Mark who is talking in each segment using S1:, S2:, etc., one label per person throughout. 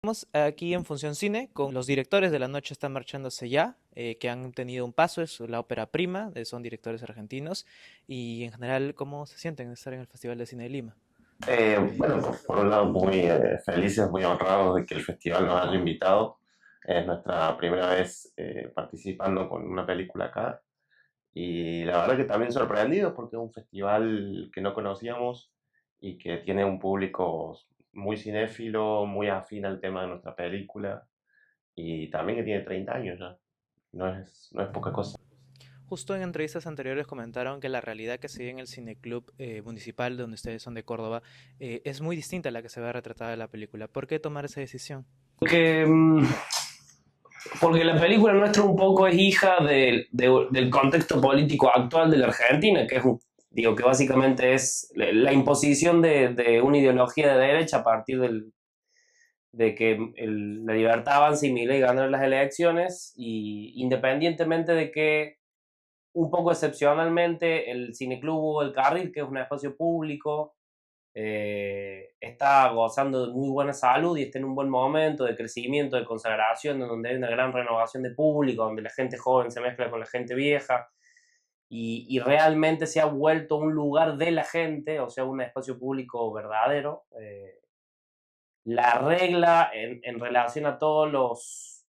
S1: Estamos aquí en Función Cine con los directores de La Noche Están Marchándose Ya, que han tenido un paso, es la ópera prima, son directores argentinos, y en general, ¿cómo se sienten de estar en el Festival de Cine de Lima?
S2: Bueno, por un lado muy felices, muy honrados de que el festival nos haya invitado. Es nuestra primera vez participando con una película acá y la verdad que también sorprendidos porque es un festival que no conocíamos y que tiene un público muy cinéfilo, muy afín al tema de nuestra película y también que tiene 30 años ya. No es poca cosa.
S1: Justo en entrevistas anteriores comentaron que la realidad que se vive en el cineclub municipal, donde ustedes son de Córdoba, es muy distinta a la que se ve retratada en la película. ¿Por qué tomar esa decisión?
S3: Porque, porque la película nuestra un poco es hija del contexto político actual de la Argentina, que es digo que básicamente es la imposición de una ideología de derecha a partir de que la libertad avanza y Milei gana las elecciones, y independientemente de que un poco excepcionalmente el Cineclub Hugo del Carril, que es un espacio público, está gozando de muy buena salud y está en un buen momento de crecimiento, de consagración, en donde hay una gran renovación de público, donde la gente joven se mezcla con la gente vieja y realmente se ha vuelto un lugar de la gente, o sea, un espacio público verdadero. La regla en relación a todos los,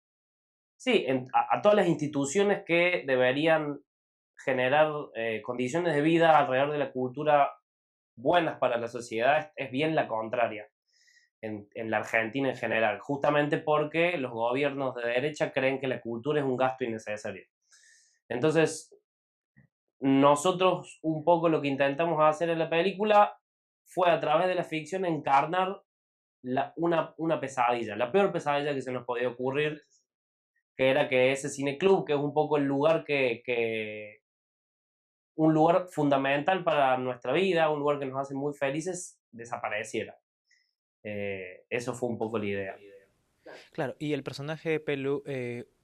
S3: sí, a todas las instituciones que deberían generar condiciones de vida alrededor de la cultura buenas para la sociedad es bien la contraria en la Argentina en general, justamente porque los gobiernos de derecha creen que la cultura es un gasto innecesario. Entonces, nosotros un poco lo que intentamos hacer en la película fue a través de la ficción encarnar una pesadilla, la peor pesadilla que se nos podía ocurrir, que era que ese cineclub, que es un poco el lugar un lugar fundamental para nuestra vida, un lugar que nos hace muy felices, desapareciera. Eso fue un poco la idea.
S1: Claro, y el personaje de Pelu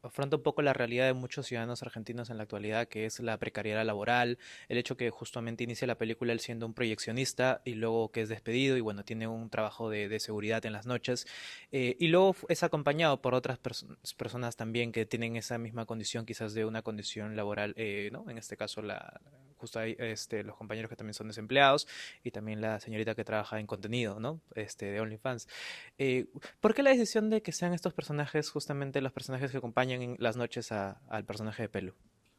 S1: afronta un poco la realidad de muchos ciudadanos argentinos en la actualidad, que es la precariedad laboral, el hecho que justamente inicia la película él siendo un proyeccionista y luego que es despedido y bueno, tiene un trabajo de seguridad en las noches, y luego es acompañado por otras personas también que tienen esa misma condición, quizás de una condición laboral, ¿no? En este caso, justo hay los compañeros que también son desempleados y también la señorita que trabaja en contenido, ¿no? De OnlyFans. Eh, ¿Por qué la decisión de que sean estos personajes justamente los personajes que acompañan en las noches al personaje de Pelu?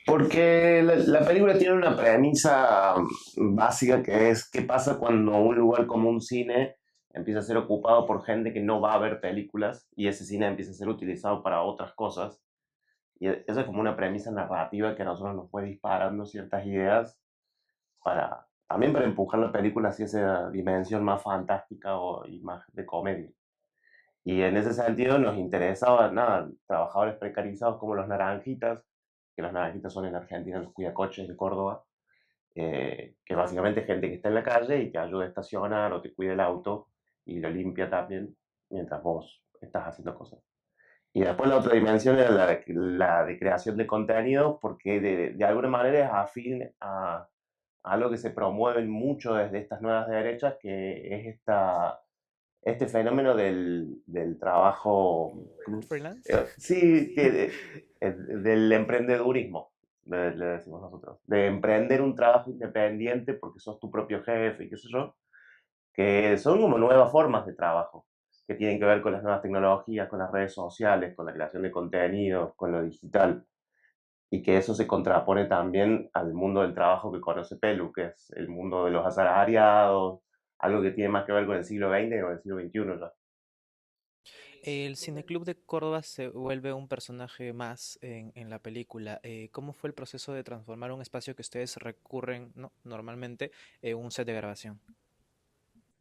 S2: Porque la película tiene una premisa básica que es qué pasa cuando un lugar como un cine empieza a ser ocupado por gente que no va a ver películas y ese cine empieza a ser utilizado para otras cosas. Y eso es como una premisa narrativa que a nosotros nos fue disparando ciertas ideas también para empujar la película hacia esa dimensión más fantástica y más de comedia. Y en ese sentido nos interesaba, nada, trabajadores precarizados como los naranjitas, que los naranjitas son en Argentina los cuidacoches de Córdoba, que básicamente es gente que está en la calle y te ayuda a estacionar o te cuida el auto y lo limpia también mientras vos estás haciendo cosas. Y después la otra dimensión era la de creación de contenido, porque de alguna manera es afín a algo que se promueve mucho desde estas nuevas derechas, que es este fenómeno del trabajo,
S1: ¿Freelance?
S2: sí, del emprendedurismo, le decimos nosotros, de emprender un trabajo independiente porque sos tu propio jefe y qué sé yo, que son como nuevas formas de trabajo que tienen que ver con las nuevas tecnologías, con las redes sociales, con la creación de contenidos, con lo digital, y que eso se contrapone también al mundo del trabajo que conoce Pelu, que es el mundo de los asalariados, algo que tiene más que ver con el siglo XX que con el siglo XXI ya.
S1: El Cineclub de Córdoba se vuelve un personaje más en la película. ¿Cómo fue el proceso de transformar un espacio que ustedes recurren, ¿no? Normalmente en un set de grabación?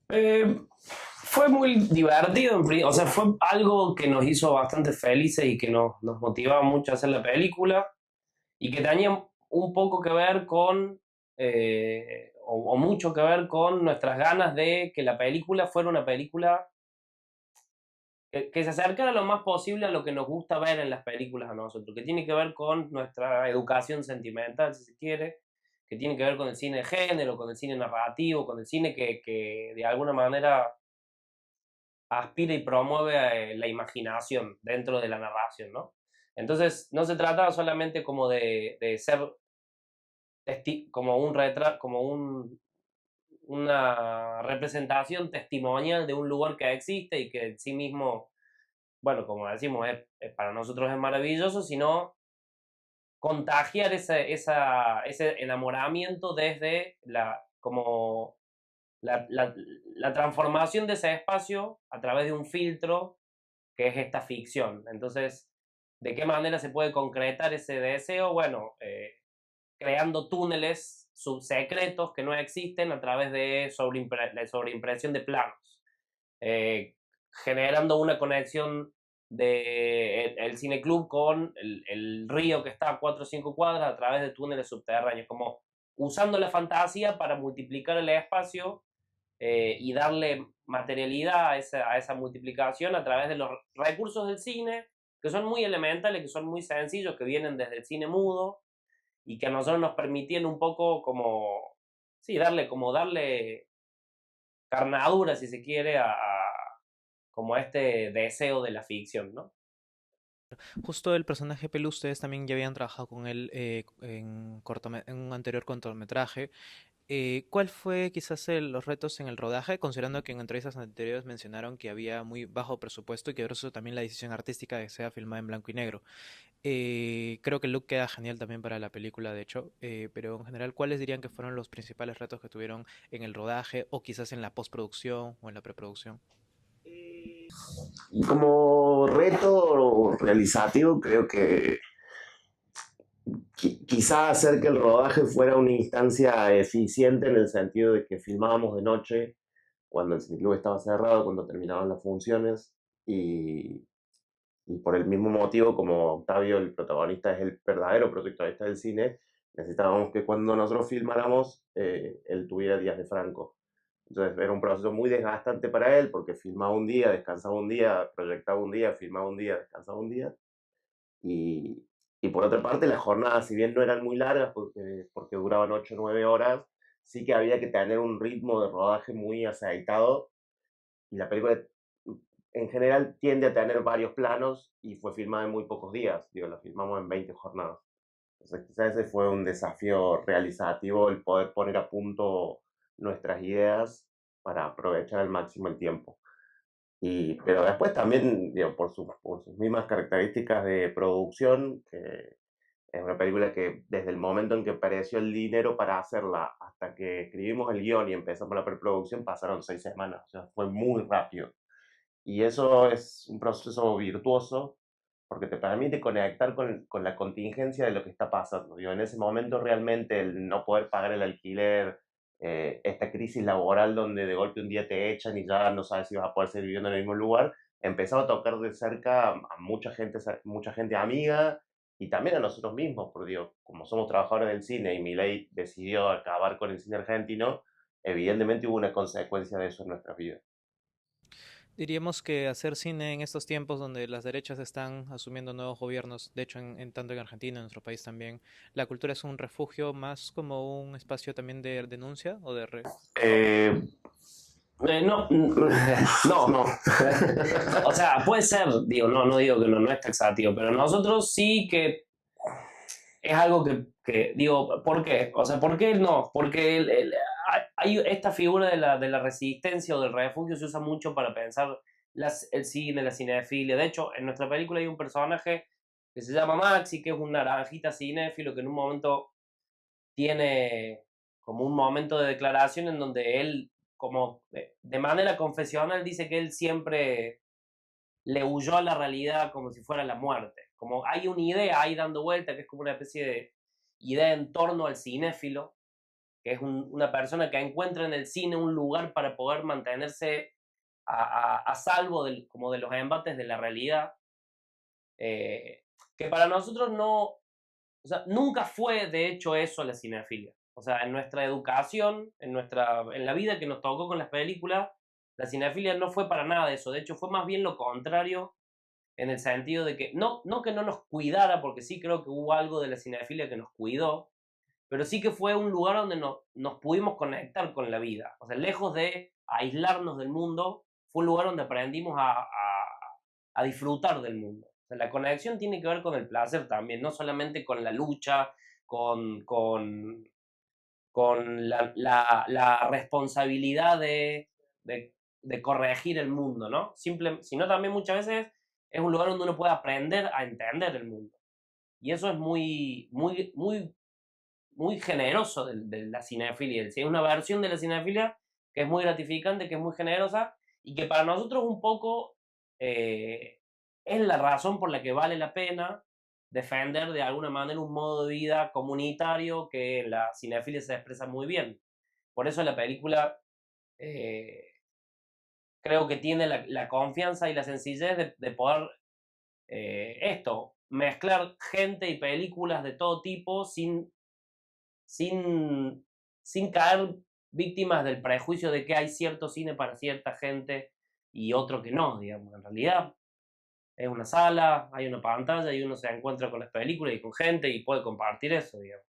S3: Fue muy divertido, o sea, fue algo que nos hizo bastante felices y que nos motivaba mucho a hacer la película y que tenía un poco que ver con, o mucho que ver con nuestras ganas de que la película fuera una película que se acercara lo más posible a lo que nos gusta ver en las películas a nosotros, que tiene que ver con nuestra educación sentimental, si se quiere, que tiene que ver con el cine de género, con el cine narrativo, con el cine que de alguna manera aspira y promueve la imaginación dentro de la narración, ¿no? Entonces, no se trataba solamente como de ser como una representación testimonial de un lugar que existe y que en sí mismo, bueno, como decimos, para nosotros es maravilloso, sino contagiar ese enamoramiento desde como la transformación de ese espacio a través de un filtro que es esta ficción. Entonces, ¿de qué manera se puede concretar ese deseo? Bueno, creando túneles subsecretos que no existen a través de la sobreimpresión de planos, eh, generando una conexión de el cineclub con el río que está a 4 o 5 cuadras a través de túneles subterráneos, como usando la fantasía para multiplicar el espacio y darle materialidad a esa multiplicación a través de los recursos del cine, que son muy elementales, que son muy sencillos, que vienen desde el cine mudo y que a nosotros nos permitían un poco como, sí, darle carnadura, si se quiere, como a este deseo de la ficción, ¿no?
S1: Justo el personaje Pelu, ustedes también ya habían trabajado con él en un anterior cortometraje. ¿Cuál fue quizás los retos en el rodaje, considerando que en entrevistas anteriores mencionaron que había muy bajo presupuesto y que por eso también la decisión artística de que sea filmada en blanco y negro? Creo que el look queda genial también para la película, de hecho, pero en general, ¿cuáles dirían que fueron los principales retos que tuvieron en el rodaje o quizás en la postproducción o en la preproducción?
S2: Como reto realizativo, creo que quizá hacer que el rodaje fuera una instancia eficiente en el sentido de que filmábamos de noche, cuando el cineclub estaba cerrado, cuando terminaban las funciones, y, y por el mismo motivo, como Octavio, el protagonista, es el verdadero protagonista del cine, necesitábamos que cuando nosotros filmáramos, él tuviera días de franco. Entonces era un proceso muy desgastante para él, porque filmaba un día, descansaba un día, proyectaba un día, filmaba un día, descansaba un día. Y, y por otra parte, las jornadas, si bien no eran muy largas, porque duraban 8 o 9 horas, sí que había que tener un ritmo de rodaje muy aceitado. Y la película en general tiende a tener varios planos y fue filmada en muy pocos días. Digo, la filmamos en 20 jornadas. Entonces quizás ese fue un desafío realizativo, el poder poner a punto nuestras ideas para aprovechar al máximo el tiempo. Pero después también, digo, por sus mismas características de producción, que es una película que desde el momento en que apareció el dinero para hacerla hasta que escribimos el guión y empezamos la preproducción pasaron 6 semanas, o sea, fue muy rápido. Y eso es un proceso virtuoso porque te permite conectar con la contingencia de lo que está pasando. Digo, en ese momento realmente el no poder pagar el alquiler, esta crisis laboral donde de golpe un día te echan y ya no sabes si vas a poder seguir viviendo en el mismo lugar, empezaba a tocar de cerca a mucha gente amiga y también a nosotros mismos, porque digo, como somos trabajadores del cine y Milei decidió acabar con el cine argentino, evidentemente hubo una consecuencia de eso en nuestras vidas.
S1: Diríamos que hacer cine en estos tiempos donde las derechas están asumiendo nuevos gobiernos, de hecho tanto en Argentina, en nuestro país también, la cultura es un refugio más como un espacio también de denuncia o de
S2: Eh,
S3: No, no. O sea, puede ser, digo, no digo que no es taxativo, pero nosotros sí que es algo digo, ¿por qué? O sea, ¿por qué no? Porque hay esta figura de la resistencia o del refugio se usa mucho para pensar el cine, la cinefilia. De hecho, en nuestra película hay un personaje que se llama Maxi, que es un naranjita cinéfilo que en un momento tiene como un momento de declaración en donde él, como de manera confesional, dice que él siempre le huyó a la realidad como si fuera la muerte. Como hay una idea ahí dando vuelta, que es como una especie de idea en torno al cinéfilo, que es una persona que encuentra en el cine un lugar para poder mantenerse a salvo como de los embates de la realidad, que para nosotros no, o sea, nunca fue de hecho eso la cinefilia. O sea, en nuestra educación, en la vida que nos tocó con las películas, la cinefilia no fue para nada eso. De hecho, fue más bien lo contrario en el sentido de que no que no nos cuidara, porque sí creo que hubo algo de la cinefilia que nos cuidó, pero sí que fue un lugar donde nos pudimos conectar con la vida. O sea, lejos de aislarnos del mundo, fue un lugar donde aprendimos a disfrutar del mundo. O sea, la conexión tiene que ver con el placer también, no solamente con la lucha, con la responsabilidad de corregir el mundo, ¿no? Sino también muchas veces es un lugar donde uno puede aprender a entender el mundo. Y eso es muy, muy, muy, muy generoso de la cinefilia. Es una versión de la cinefilia que es muy gratificante, que es muy generosa y que para nosotros un poco eh, es la razón por la que vale la pena defender de alguna manera un modo de vida comunitario que en la cinefilia se expresa muy bien. Por eso la película eh, creo que tiene la confianza y la sencillez de poder mezclar gente y películas de todo tipo sin, sin caer víctimas del prejuicio de que hay cierto cine para cierta gente y otro que no, digamos. En realidad es una sala, hay una pantalla y uno se encuentra con las películas y con gente y puede compartir eso, digamos.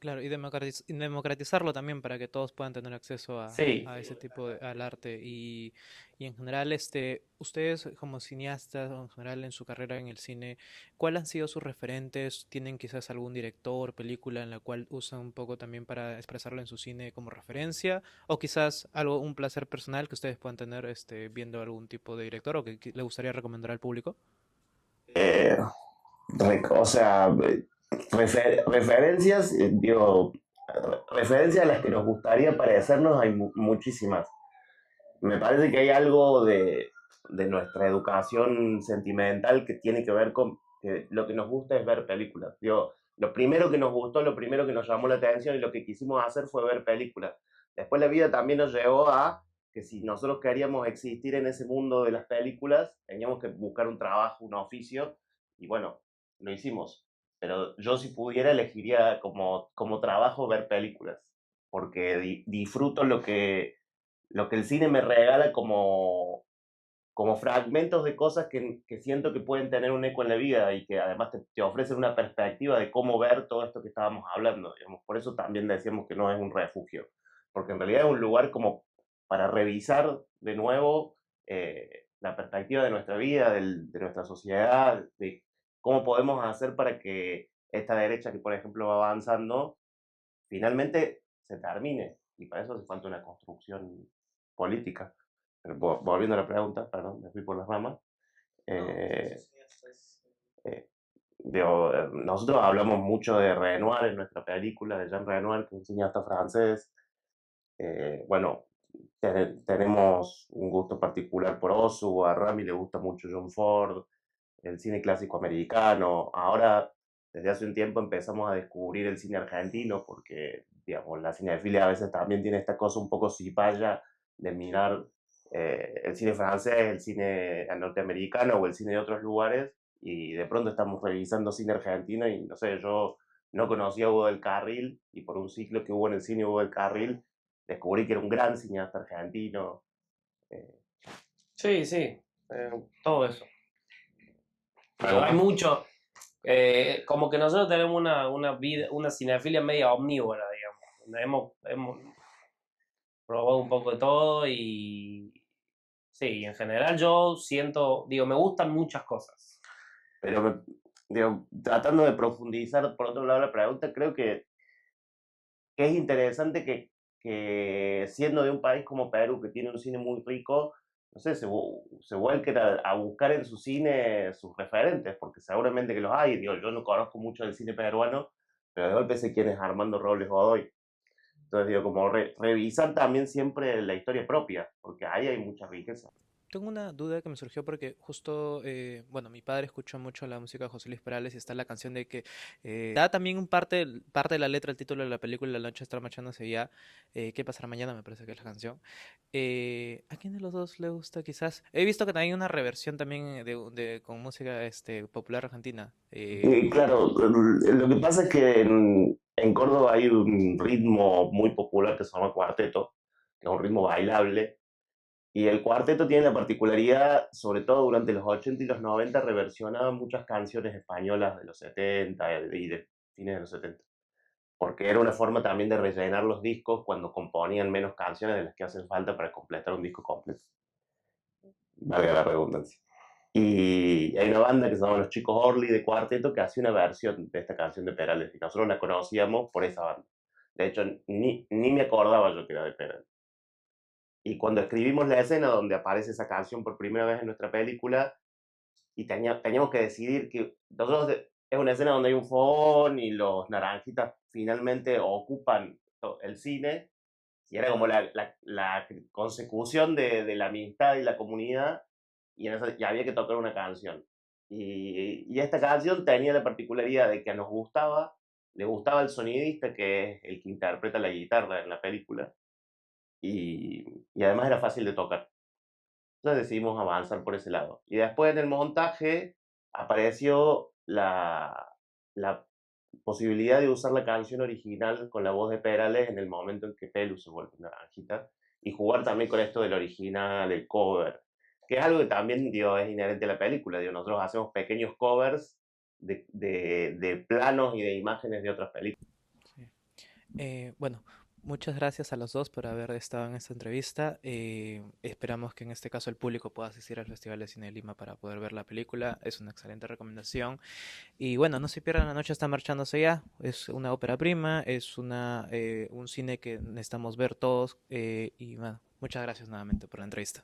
S1: Claro, y y democratizarlo también para que todos puedan tener acceso
S3: Sí,
S1: a ese tipo al arte. Y en general, ustedes como cineastas, o en general en su carrera en el cine, ¿cuáles han sido sus referentes? ¿Tienen quizás algún director, película en la cual usan un poco también para expresarlo en su cine como referencia? O quizás un placer personal que ustedes puedan tener viendo algún tipo de director o que le gustaría recomendar al público.
S2: Eh, o sea, referencias, digo, referencias a las que nos gustaría parecernos hay muchísimas. Me parece que hay algo de nuestra educación sentimental que tiene que ver con que lo que nos gusta es ver películas. Digo, lo primero que nos gustó, lo primero que nos llamó la atención y lo que quisimos hacer fue ver películas. Después la vida también nos llevó a que si nosotros queríamos existir en ese mundo de las películas, teníamos que buscar un trabajo, un oficio, y bueno, lo hicimos. Pero yo si pudiera elegiría como trabajo ver películas, porque disfruto lo que el cine me regala como fragmentos de cosas que siento que pueden tener un eco en la vida y que además te ofrecen una perspectiva de cómo ver todo esto que estábamos hablando. Digamos. Por eso también decíamos que no es un refugio, porque en realidad es un lugar como para revisar de nuevo la perspectiva de nuestra vida, de nuestra sociedad, de cómo podemos hacer para que esta derecha que, por ejemplo, va avanzando, finalmente se termine. Y para eso hace falta una construcción política. Pero volviendo a la pregunta, perdón, me fui por las ramas. Eh, eh, nosotros hablamos mucho de Renoir en nuestra película, de Jean Renoir, que es un cineasta francés. Bueno, tenemos un gusto particular por Ozu, a Rami le gusta mucho John Ford, el cine clásico americano. Ahora, desde hace un tiempo empezamos a descubrir el cine argentino porque, digamos, la cinefilia a veces también tiene esta cosa un poco cipaya de mirar el cine francés, el cine norteamericano o el cine de otros lugares y de pronto estamos revisando cine argentino y, no sé, yo no conocía a Hugo del Carril y por un ciclo que hubo en el cine Hugo del Carril descubrí que era un gran cineasta argentino. eh,
S3: sí, sí, todo eso. Pero
S2: pero
S3: hay mucho, como que nosotros tenemos una vida, una cinefilia media omnívora, digamos. Donde hemos probado un poco de todo y sí, en general yo siento, digo, me gustan muchas cosas.
S2: Pero, digo, tratando de profundizar por otro lado la pregunta, creo que es interesante que siendo de un país como Perú, que tiene un cine muy rico, no sé, se vuelquen a buscar en su cine sus referentes, porque seguramente que los hay. Digo, yo no conozco mucho del cine peruano, pero de golpe sé quién es Armando Robles Godoy. Entonces, digo, como revisar también siempre la historia propia, porque ahí hay mucha riqueza.
S1: Tengo una duda que me surgió porque justo, bueno, mi padre escuchó mucho la música de José Luis Perales y está la canción de que da también parte de la letra, el título de la película La noche está marchándose ya, ¿qué pasará mañana? Me parece que es la canción. ¿A quién de los dos le gusta quizás? He visto que también hay una reversión también con música popular argentina.
S2: Y claro, lo que pasa es que en Córdoba hay un ritmo muy popular que se llama cuarteto, que es un ritmo bailable, y el cuarteto tiene la particularidad, sobre todo durante los 80 y los 90, reversionaba muchas canciones españolas de los 70 y de fines de los 70, porque era una forma también de rellenar los discos cuando componían menos canciones de las que hacen falta para completar un disco completo. valga la redundancia. Y hay una banda que se llama Los Chicos Orly de cuarteto que hace una versión de esta canción de Perales y nosotros la conocíamos por esa banda. De hecho, ni me acordaba yo que era de Perales. Y cuando escribimos la escena donde aparece esa canción por primera vez en nuestra película, y teníamos que decidir que nosotros es una escena donde hay un fogón y los naranjitas finalmente ocupan el cine, y era como la consecución de la amistad y la comunidad, y, y había que tocar una canción. Y esta canción tenía la particularidad de que nos gustaba, le gustaba el sonidista, que es el que interpreta la guitarra en la película, y además era fácil de tocar. Entonces decidimos avanzar por ese lado. Y después en el montaje apareció la posibilidad de usar la canción original con la voz de Perales en el momento en que Pelu se vuelve naranjita y jugar también con esto del original, el cover, que es algo que también digo, es inherente a la película. Digo, nosotros hacemos pequeños covers de planos y de imágenes de otras películas.
S1: Sí. Bueno, muchas gracias a los dos por haber estado en esta entrevista. Esperamos que en este caso el público pueda asistir al Festival de Cine de Lima para poder ver la película. Es una excelente recomendación. Y bueno, no se pierdan La Noche está marchándose ya. Es una ópera prima, es un cine que necesitamos ver todos. Y bueno, muchas gracias nuevamente por la entrevista.